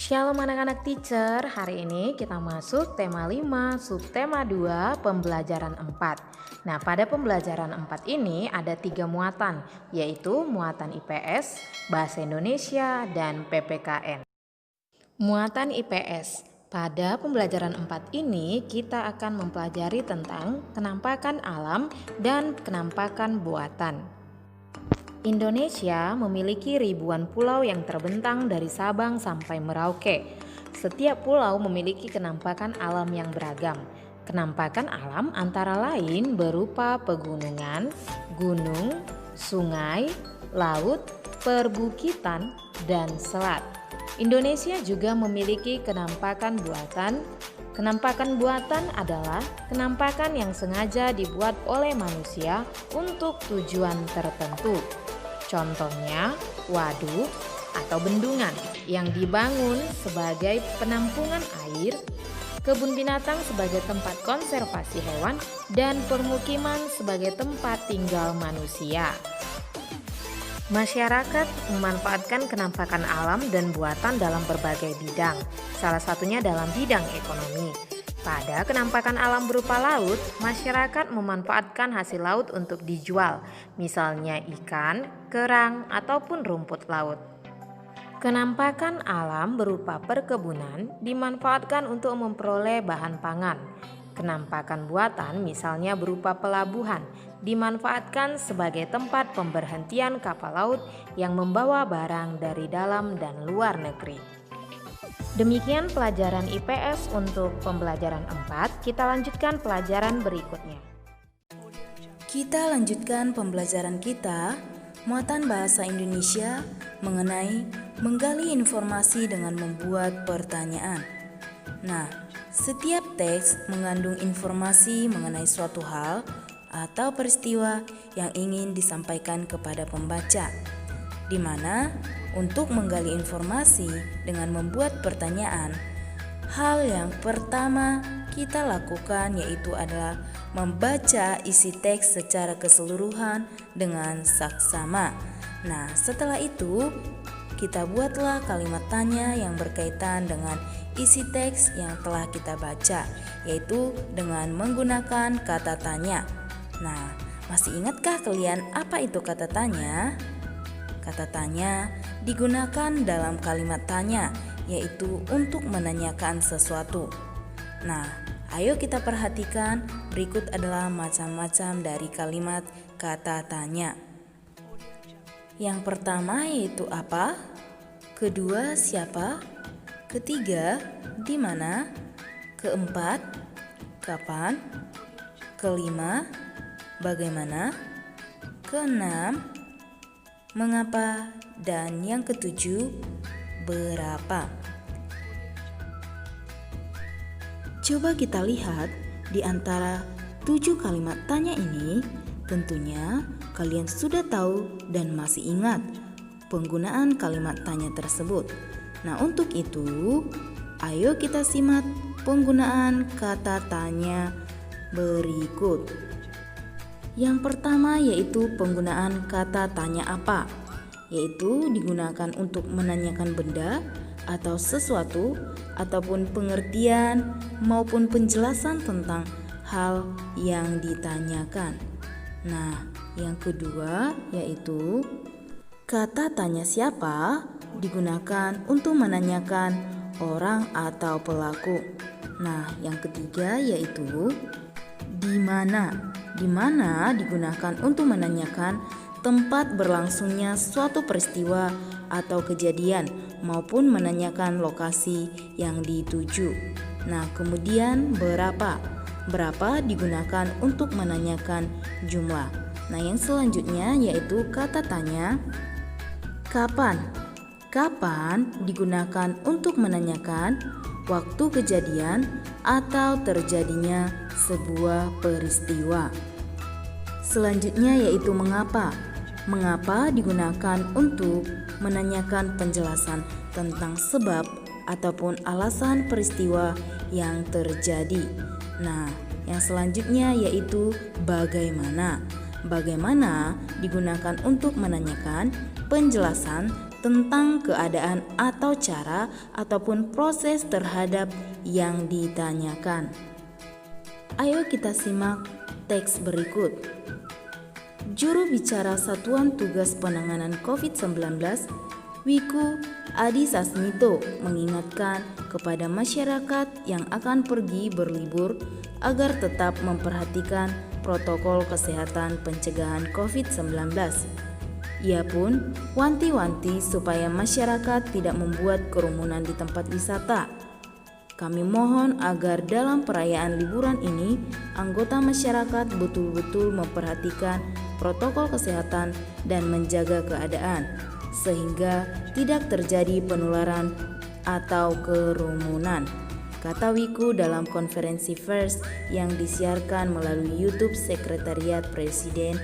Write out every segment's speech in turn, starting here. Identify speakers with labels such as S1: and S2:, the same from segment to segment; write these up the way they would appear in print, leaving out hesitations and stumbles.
S1: Shalom anak-anak teacher, hari ini kita masuk tema 5, subtema 2, pembelajaran 4. Nah, pada pembelajaran 4 ini ada 3 muatan, yaitu muatan IPS, Bahasa Indonesia, dan PPKN. Muatan IPS. Pada pembelajaran 4 ini kita akan mempelajari tentang kenampakan alam dan kenampakan buatan. Indonesia memiliki ribuan pulau yang terbentang dari Sabang sampai Merauke. Setiap pulau memiliki kenampakan alam yang beragam. Kenampakan alam antara lain berupa pegunungan, gunung, sungai, laut, perbukitan, dan selat. Indonesia juga memiliki kenampakan buatan. Kenampakan buatan adalah kenampakan yang sengaja dibuat oleh manusia untuk tujuan tertentu. Contohnya, waduk atau bendungan yang dibangun sebagai penampungan air, kebun binatang sebagai tempat konservasi hewan, dan permukiman sebagai tempat tinggal manusia. Masyarakat memanfaatkan kenampakan alam dan buatan dalam berbagai bidang, salah satunya dalam bidang ekonomi. Pada kenampakan alam berupa laut, masyarakat memanfaatkan hasil laut untuk dijual, misalnya ikan, kerang, ataupun rumput laut. Kenampakan alam berupa perkebunan dimanfaatkan untuk memperoleh bahan pangan. Kenampakan buatan misalnya berupa pelabuhan, dimanfaatkan sebagai tempat pemberhentian kapal laut yang membawa barang dari dalam dan luar negeri. Demikian pelajaran IPS untuk pembelajaran 4, kita lanjutkan pelajaran berikutnya.
S2: Kita lanjutkan pembelajaran kita, muatan bahasa Indonesia mengenai menggali informasi dengan membuat pertanyaan. Nah, setiap teks mengandung informasi mengenai suatu hal atau peristiwa yang ingin disampaikan kepada pembaca, di mana untuk menggali informasi dengan membuat pertanyaan, hal yang pertama kita lakukan yaitu adalah membaca isi teks secara keseluruhan dengan saksama. Nah, setelah itu kita buatlah kalimat tanya yang berkaitan dengan isi teks yang telah kita baca, yaitu dengan menggunakan kata tanya. Nah, masih ingatkah kalian apa itu kata tanya? Kata tanya digunakan dalam kalimat tanya, yaitu untuk menanyakan sesuatu. Nah, ayo kita perhatikan, berikut adalah macam-macam dari kalimat kata tanya. Yang pertama yaitu apa? Kedua, siapa? Ketiga, di mana? Keempat, kapan? Kelima, bagaimana? Keenam, mengapa? Dan yang ketujuh, berapa? Coba kita lihat di antara 7 kalimat tanya ini, tentunya kalian sudah tahu dan masih ingat penggunaan kalimat tanya tersebut. Nah, untuk itu, ayo kita simak penggunaan kata tanya berikut. Yang pertama yaitu penggunaan kata tanya apa, yaitu digunakan untuk menanyakan benda atau sesuatu ataupun pengertian maupun penjelasan tentang hal yang ditanyakan. Nah, yang kedua yaitu kata tanya siapa digunakan untuk menanyakan orang atau pelaku. Nah, yang ketiga yaitu di mana. Di mana digunakan untuk menanyakan tempat berlangsungnya suatu peristiwa atau kejadian maupun menanyakan lokasi yang dituju. Nah, kemudian berapa. Berapa digunakan untuk menanyakan jumlah. Nah, yang selanjutnya yaitu kata tanya kapan. Kapan digunakan untuk menanyakan waktu kejadian atau terjadinya sebuah peristiwa. Selanjutnya yaitu mengapa. Mengapa digunakan untuk menanyakan penjelasan tentang sebab ataupun alasan peristiwa yang terjadi. Nah, yang selanjutnya yaitu bagaimana. Bagaimana digunakan untuk menanyakan penjelasan tentang keadaan atau cara ataupun proses terhadap yang ditanyakan. Ayo kita simak teks berikut. Juru bicara Satuan Tugas Penanganan COVID-19, Wiku Adhisa Smito, mengingatkan kepada masyarakat yang akan pergi berlibur agar tetap memperhatikan protokol kesehatan pencegahan COVID-19. Ia pun wanti-wanti supaya masyarakat tidak membuat kerumunan di tempat wisata. Kami mohon agar dalam perayaan liburan ini, anggota masyarakat betul-betul memperhatikan protokol kesehatan dan menjaga keadaan, sehingga tidak terjadi penularan atau kerumunan, kata Wiku dalam konferensi pers yang disiarkan melalui YouTube Sekretariat Presiden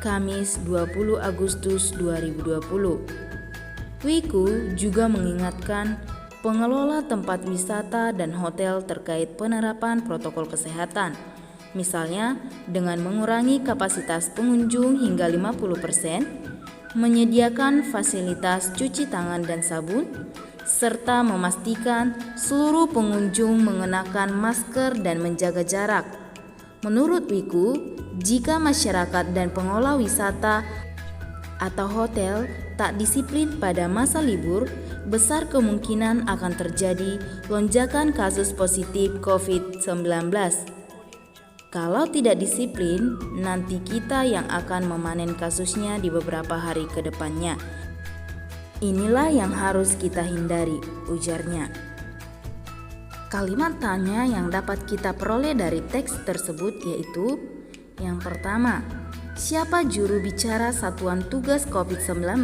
S2: Kamis 20 Agustus 2020. Wiku juga mengingatkan pengelola tempat wisata dan hotel terkait penerapan protokol kesehatan, misalnya dengan mengurangi kapasitas pengunjung hingga 50%, menyediakan fasilitas cuci tangan dan sabun, serta memastikan seluruh pengunjung mengenakan masker dan menjaga jarak. Menurut Wiku, jika masyarakat dan pengelola wisata atau hotel tak disiplin pada masa libur, besar kemungkinan akan terjadi lonjakan kasus positif COVID-19. Kalau tidak disiplin, nanti kita yang akan memanen kasusnya di beberapa hari ke depannya. Inilah yang harus kita hindari, ujarnya. Kalimat tanya yang dapat kita peroleh dari teks tersebut yaitu: yang pertama, siapa juru bicara Satuan Tugas COVID-19?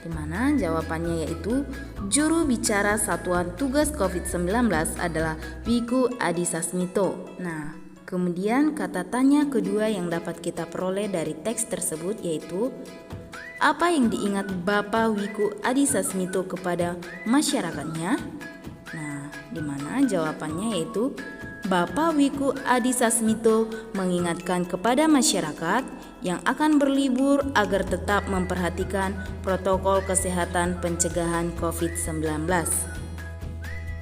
S2: Di mana jawabannya yaitu juru bicara Satuan Tugas COVID-19 adalah Wiku Adhisa Smito. Nah, kemudian kata tanya kedua yang dapat kita peroleh dari teks tersebut yaitu: apa yang diingat Bapak Wiku Adhisa Smito kepada masyarakatnya? Nah, di mana jawabannya yaitu Bapak Wiku Adhisa Smito mengingatkan kepada masyarakat yang akan berlibur agar tetap memperhatikan protokol kesehatan pencegahan COVID-19.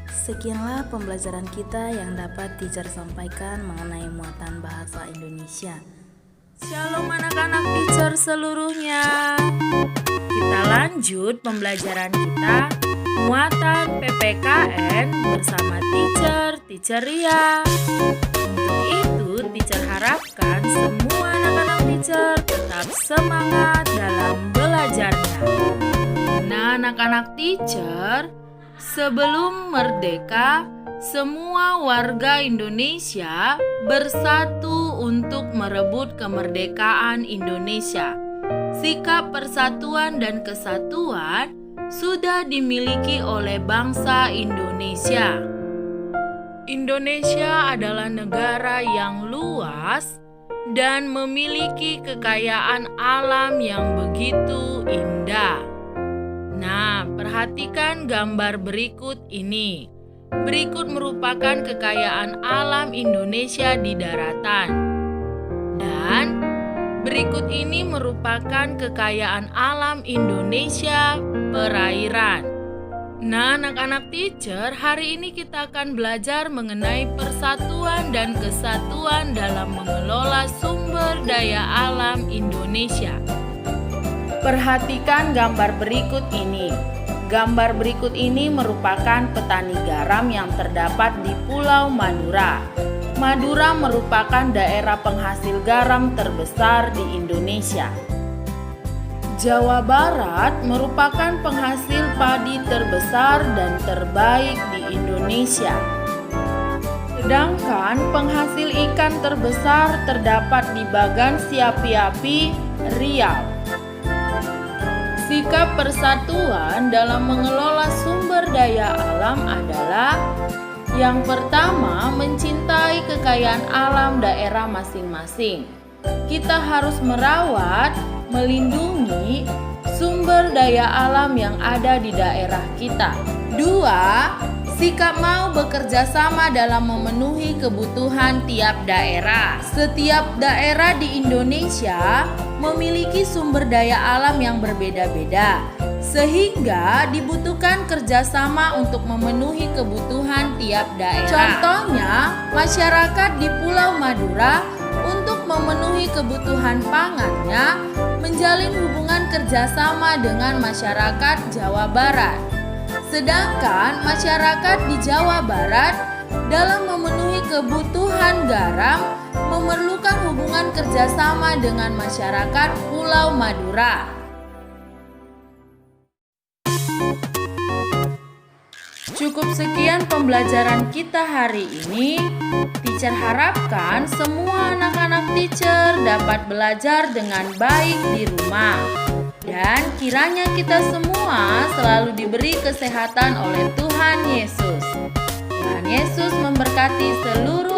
S2: Sekianlah pembelajaran kita yang dapat teacher sampaikan mengenai muatan bahasa Indonesia.
S1: Shalom anak-anak teacher seluruhnya. Kita lanjut pembelajaran kita muatan PPKN bersama teacher Ria. Untuk itu teacher harapkan semua anak-anak teacher tetap semangat dalam belajarnya. Nah anak-anak teacher, sebelum merdeka, semua warga Indonesia bersatu untuk merebut kemerdekaan Indonesia. Sikap persatuan dan kesatuan sudah dimiliki oleh bangsa Indonesia. Indonesia adalah negara yang luas dan memiliki kekayaan alam yang begitu indah. Nah, perhatikan gambar berikut ini. Berikut merupakan kekayaan alam Indonesia di daratan. Dan berikut ini merupakan kekayaan alam Indonesia perairan. Nah, anak-anak teacher, hari ini kita akan belajar mengenai persatuan dan kesatuan dalam mengelola sumber daya alam Indonesia. Perhatikan gambar berikut ini. Gambar berikut ini merupakan petani garam yang terdapat di Pulau Madura. Madura merupakan daerah penghasil garam terbesar di Indonesia. Jawa Barat merupakan penghasil padi terbesar dan terbaik di Indonesia. Sedangkan penghasil ikan terbesar terdapat di Bagan Siapi-api, Riau. Sikap persatuan dalam mengelola sumber daya alam adalah: yang pertama, mencintai kekayaan alam daerah masing-masing. Kita harus merawat, melindungi sumber daya alam yang ada di daerah kita. 2. Sikap mau bekerja sama dalam memenuhi kebutuhan tiap daerah. Setiap daerah di Indonesia memiliki sumber daya alam yang berbeda-beda.
S2: sehingga dibutuhkan kerjasama untuk memenuhi kebutuhan tiap daerah. Contohnya, masyarakat di Pulau Madura untuk memenuhi kebutuhan pangannya menjalin hubungan kerjasama dengan masyarakat Jawa Barat. Sedangkan masyarakat di Jawa Barat dalam memenuhi kebutuhan garam memerlukan hubungan kerjasama dengan masyarakat Pulau Madura. Cukup sekian pembelajaran kita hari ini. Teacher harapkan semua anak-anak teacher dapat belajar dengan baik di rumah. Dan kiranya kita semua selalu diberi kesehatan oleh Tuhan Yesus. Tuhan Yesus memberkati seluruh